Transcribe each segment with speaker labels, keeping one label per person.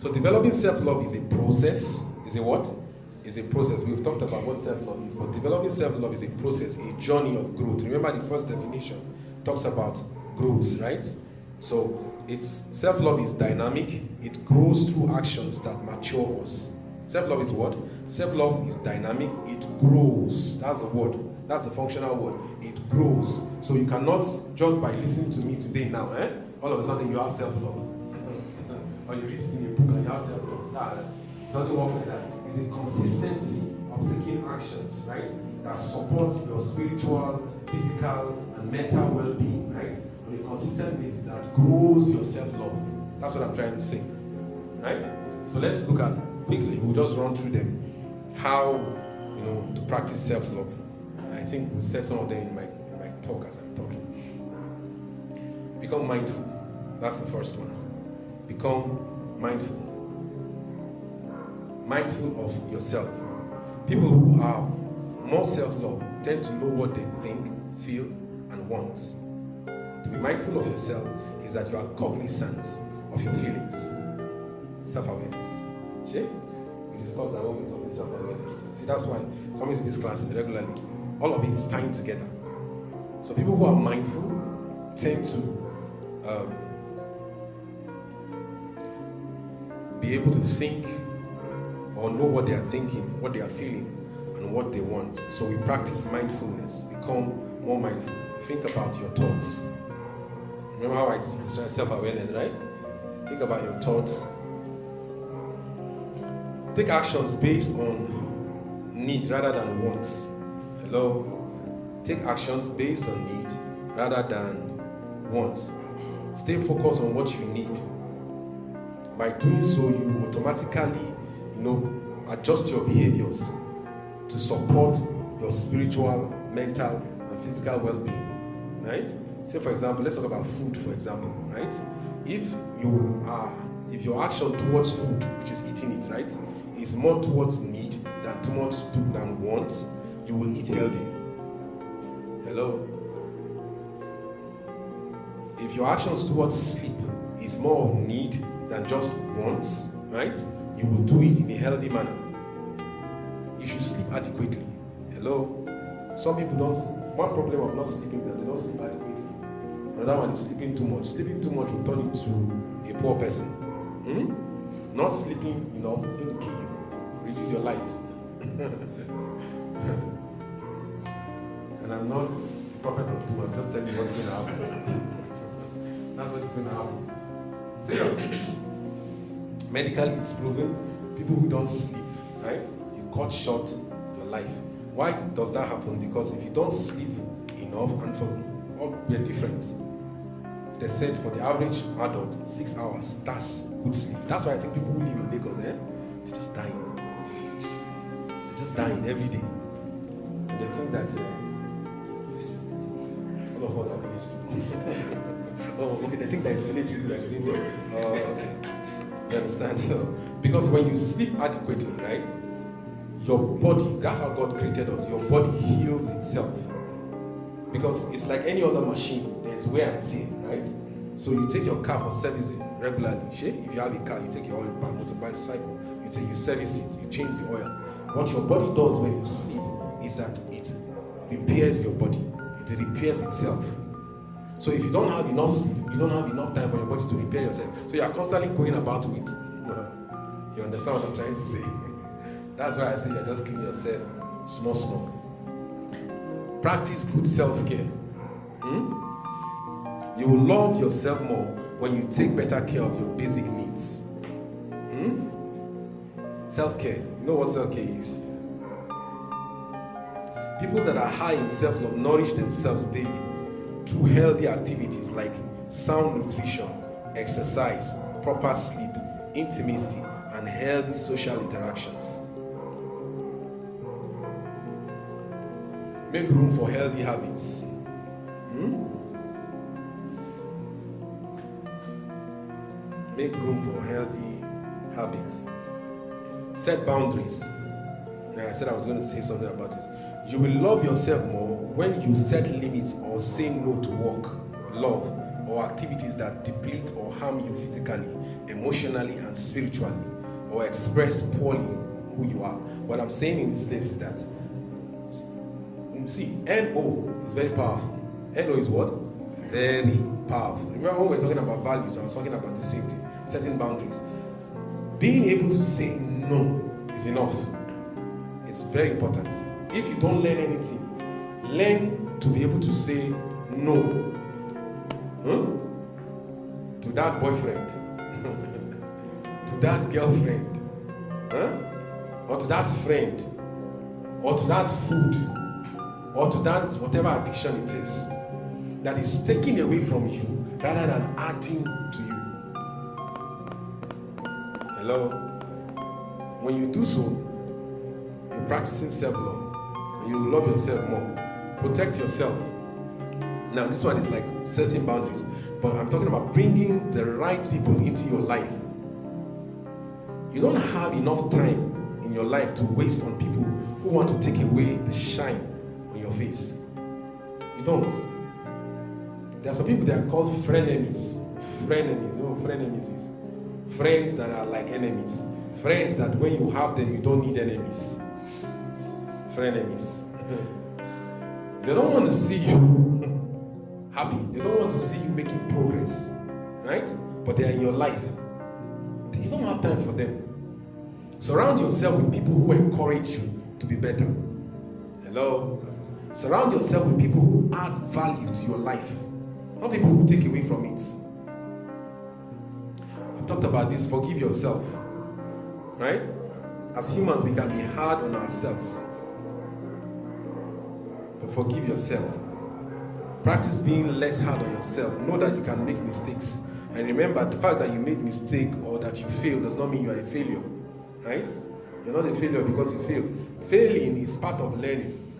Speaker 1: So developing self-love is a process. Is a what? Is a process. We've talked about what self-love is, but developing self-love is a process, a journey of growth. Remember the first definition talks about growth, right? So it's self-love is dynamic. It grows through actions that mature us. Self-love is what? Self-love is dynamic. It grows. That's the word. That's the functional word. It grows. So you cannot, just by listening to me today now, all of a sudden you have self-love. Or you read it in a book and you have self-love. That doesn't work like that. It's a consistency of taking actions, right? That support your spiritual, physical, and mental well-being, right? On a consistent basis that grows your self-love. That's what I'm trying to say, right? So let's look at quickly. We'll just run through them. How, to practice self-love. And I think we'll set some of them in my talk as I'm talking. Become mindful. That's the first one. Become mindful. Mindful of yourself. People who have more self-love tend to know what they think, feel, and want. To be mindful of yourself is that you are cognizant of your feelings. Self-awareness. See? We discussed that when we talk about self-awareness. See, that's why coming to these classes regularly, all of it is tying together. So people who are mindful tend to be able to think or know what they are thinking, what they are feeling, and what they want. So we practice mindfulness, become more mindful. Think about your thoughts. Remember how I described self-awareness, right? Think about your thoughts. Take actions based on need rather than wants. Hello? Take actions based on need rather than wants. Stay focused on what you need. By doing so, you automatically, adjust your behaviors to support your spiritual, mental, and physical well-being, right? Say, for example, let's talk about food, for example, right? If your action towards food, which is eating it, right, is more towards need than wants, you will eat healthily. Hello? If your actions towards sleep is more of need than just wants, right, you will do it in a healthy manner. You should sleep adequately. Hello? Some people don't. One problem of not sleeping is that they don't sleep adequately. Another one is sleeping too much. Sleeping too much will turn you to a poor person. Not sleeping enough is going to kill you. Reduce your life. And I'm not a prophet of doom. I'm just telling you what's going to happen. That's what's going to happen. Serious. Medically, it's proven people who don't sleep, right? You cut short your life. Why does that happen? Because if you don't sleep enough, and we're different. They said for the average adult, 6 hours, that's good sleep. That's why I think people who live in Lagos, they're just dying. They're just dying every day. And they think that all of us are village. Oh, okay, they think that it's village people like doing there. Oh, okay. You understand? So, because when you sleep adequately, right, your body, that's how God created us, your body heals itself. Because it's like any other machine, there's wear and tear, right? So you take your car for servicing regularly. If you have a car, you take your oil back, motorcycle, you service it, you change the oil. What your body does when you sleep is that it repairs your body. It repairs itself. So if you don't have enough sleep, you don't have enough time for your body to repair yourself. So you are constantly going about with, you understand what I'm trying to say? That's why I say you're just killing yourself small. Practice good self-care. You will love yourself more when you take better care of your basic needs. Self-care. You know what self-care is? People that are high in self-love nourish themselves daily through healthy activities like sound nutrition, exercise, proper sleep, intimacy, and healthy social interactions. Make room for healthy habits. Make room for healthy habits. Set boundaries. Now, I said I was going to say something about it. You will love yourself more when you set limits or say no to work, love, or activities that deplete or harm you physically, emotionally, and spiritually, or express poorly who you are. What I'm saying in this place is that, see, NO is very powerful. NO is what? Very powerful. Remember when we were talking about values, I was talking about the same thing, setting boundaries. Being able to say no is enough. It's very important. If you don't learn anything, learn to be able to say no. To that boyfriend, to that girlfriend, or to that friend, or to that food, or to that whatever addiction it is that is taking away from you rather than adding to you. Hello? When you do so, you're practicing self-love, and you love yourself more. Protect yourself. Now, this one is like setting boundaries, but I'm talking about bringing the right people into your life. You don't have enough time in your life to waste on people who want to take away the shine on your face. You don't. There are some people that are called frenemies. Frenemies, you know what frenemies is? Friends that are like enemies. Friends that when you have them, you don't need enemies. Frenemies. They don't want to see you happy. They don't want to see you making progress, right? But they are in your life. You don't have time for them. Surround yourself with people who encourage you to be better. Hello? Surround yourself with people who add value to your life, not people who take away from it. I've talked about this. Forgive yourself, right? As humans, we can be hard on ourselves, but forgive yourself. Practice being less hard on yourself. Know that you can make mistakes. And remember, the fact that you made mistake or that you fail does not mean you are a failure. Right? You're not a failure because you failed. Failing is part of learning.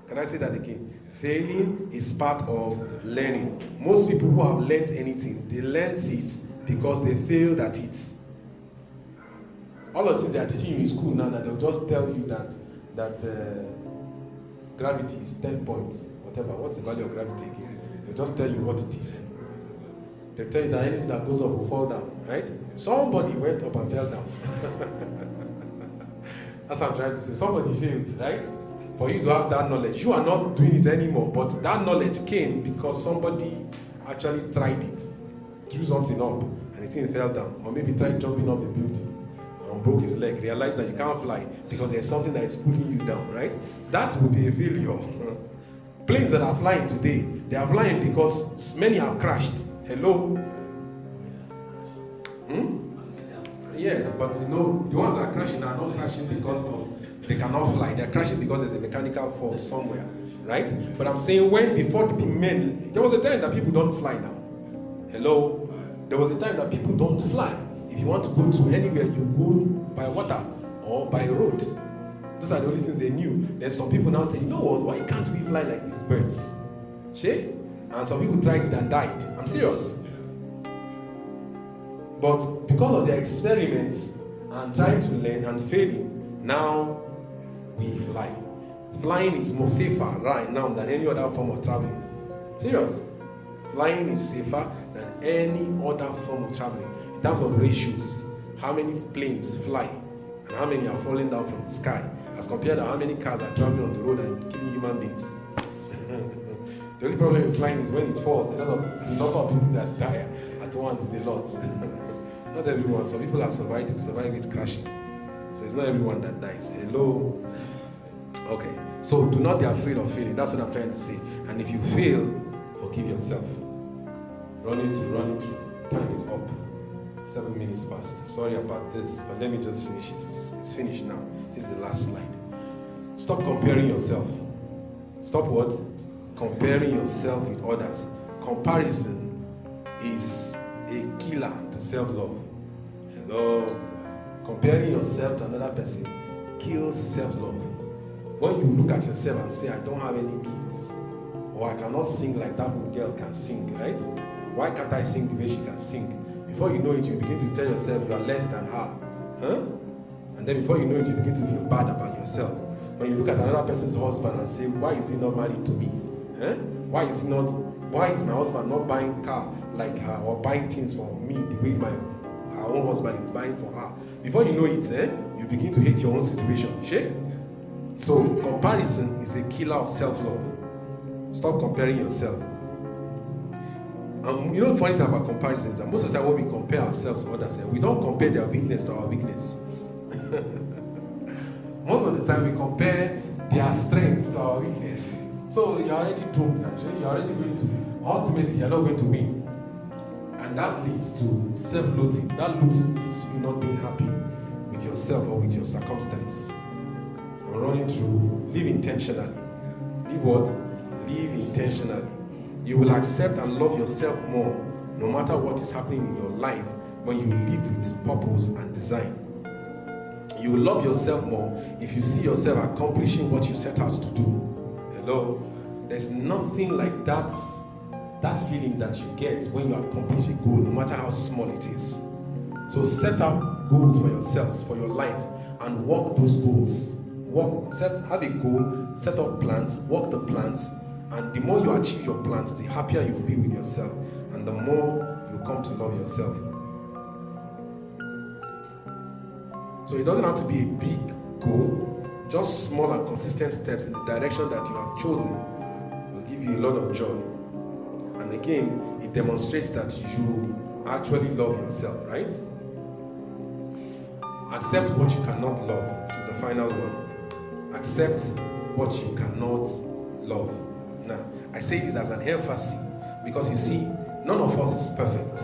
Speaker 1: Can I say that again? Failing is part of learning. Most people who have learned anything, they learned it because they failed at it. All of the things they are teaching you in school now, that they'll just tell you that gravity is 10 points. Whatever. What's the value of gravity again? They'll just tell you what it is. They tell you that anything that goes up will fall down, right? Somebody went up and fell down. That's what I'm trying to say. Somebody failed, right? For you to have that knowledge. You are not doing it anymore, but that knowledge came because somebody actually tried it, threw something up, and the thing fell down. Or maybe tried jumping up a building and broke his leg, realized that you can't fly because there's something that is pulling you down, right? That would be a failure. Planes that are flying today, they are flying because many have crashed. Hello? Yes, but you know, the ones that are crashing are not crashing because they cannot fly. They are crashing because there's a mechanical fault somewhere, right? But I'm saying before the men, there was a time that people don't fly now. Hello? There was a time that people don't fly. If you want to go to anywhere, you go by water or by road. Those are the only things they knew. There's some people now saying, you know what, why can't we fly like these birds? See? And some people tried it and died. I'm serious. But because of their experiments and trying to learn and failing, now we fly. Flying is more safer right now than any other form of traveling. Serious. Flying is safer than any other form of traveling. In terms of ratios, how many planes fly and how many are falling down from the sky as compared to how many cars are traveling on the road and killing human beings. The only problem with flying is when it falls, the number of people that die at once is a lot. Not everyone. Some people have survived it crashing. So it's not everyone that dies. Hello? Okay. So do not be afraid of failing. That's what I'm trying to say. And if you fail, forgive yourself. Running through. Time is up. 7 minutes past. Sorry about this, but let me just finish it. It's finished now. This is the last slide. Stop comparing yourself. Stop what? Comparing yourself with others. Comparison is a killer to self-love. Hello? Comparing yourself to another person kills self-love. When you look at yourself and say, I don't have any gifts, or I cannot sing like that girl can sing, right? Why can't I sing the way she can sing? Before you know it, you begin to tell yourself you are less than her. And then before you know it, you begin to feel bad about yourself. When you look at another person's husband and say, why is he not married to me? Why is my husband not buying car like her or buying things for me the way her own husband is buying for her. Before you know it, you begin to hate your own situation. Sure? So comparison is a killer of self-love. Stop comparing yourself. You know the funny thing about comparison is that most of the time when we compare ourselves to others, we don't compare their weakness to our weakness. Most of the time we compare their strengths to our weakness. So you're already doomed now. You're already going to, ultimately you're not going to win. And that leads to self-loathing. That leads to you not being happy with yourself or with your circumstance. I'm running through. Live intentionally. Live what? Live intentionally. You will accept and love yourself more no matter what is happening in your life when you live with purpose and design. You will love yourself more if you see yourself accomplishing what you set out to do. Hello? There's nothing like that feeling that you get when you accomplish a goal, no matter how small it is. So set up goals for yourselves, for your life, and work those goals. Have a goal, set up plans, work the plans, and the more you achieve your plans, the happier you will be with yourself, and the more you come to love yourself. So it doesn't have to be a big goal, just small and consistent steps in the direction that you have chosen will give you a lot of joy. And again, it demonstrates that you actually love yourself, right? Accept what you cannot love, which is the final one. Accept what you cannot love. Now, I say this as an emphasis because you see, none of us is perfect.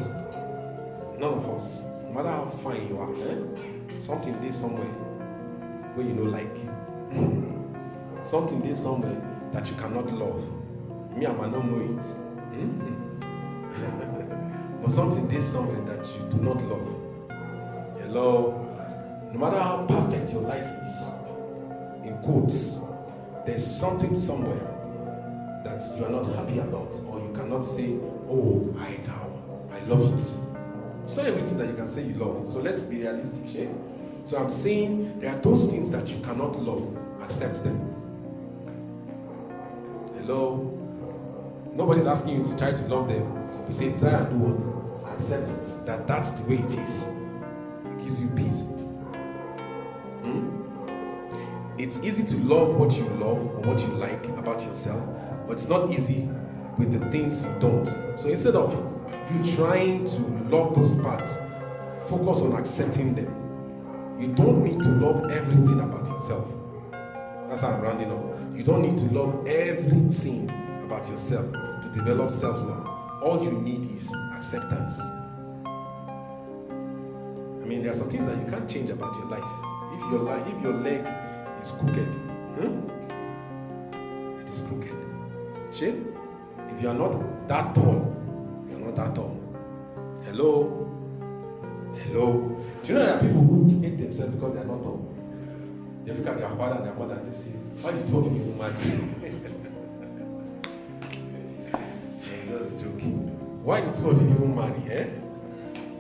Speaker 1: None of us. No matter how fine you are, something there somewhere where you know, like, something there somewhere that you cannot love. Me, I might not know it. But something there somewhere that you do not love. Hello? No matter how perfect your life is, in quotes, there's something somewhere that you are not happy about, or you cannot say, oh, I love it. It's not everything that you can say you love. So let's be realistic, okay? So I'm saying there are those things that you cannot love. Accept them. Hello? Nobody's asking you to try to love them. We say try and do what? Accept it. That's the way it is. It gives you peace. It's easy to love what you love or what you like about yourself, but it's not easy with the things you don't. So instead of you trying to love those parts, focus on accepting them. You don't need to love everything about yourself. That's how I'm rounding up. You don't need to love everything about yourself to develop self-love. All you need is acceptance. I mean, there are some things that you can't change about your life. If your leg is crooked, it is crooked. See? If you are not that tall, you are not that tall. Hello? Hello? Do you know there are people who hate themselves because they are not tall? They look at their father and their mother and they say, why did 2 of you marry? I'm just joking. Why did 2 of you even marry?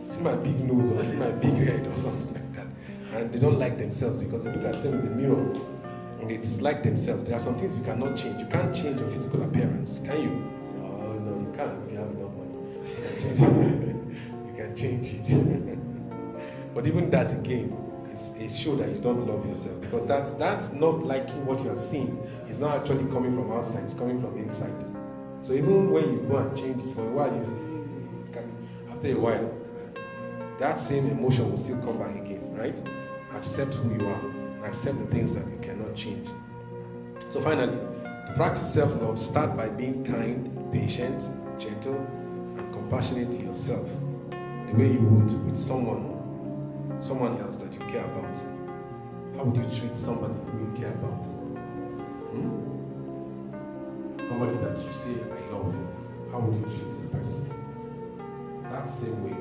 Speaker 1: See my big nose or see my big head or something like that. And they don't like themselves because they look at themselves in the mirror and they dislike themselves. There are some things you cannot change. You can't change your physical appearance, can you? Oh, no, you can't if you have enough money. You can change it. But even that again, it's a show that you don't love yourself, because that's not liking what you are seeing. It's not actually coming from outside, it's coming from inside. So even when you go and change it for a while, you say, after a while, that same emotion will still come back again, right? Accept who you are, and accept the things that you cannot change. So finally, to practice self-love, start by being kind, patient, gentle, and compassionate to yourself, the way you would with someone else that you care about. How would you treat somebody who you care about? Somebody that you say, I love. How would you treat the person? That same way.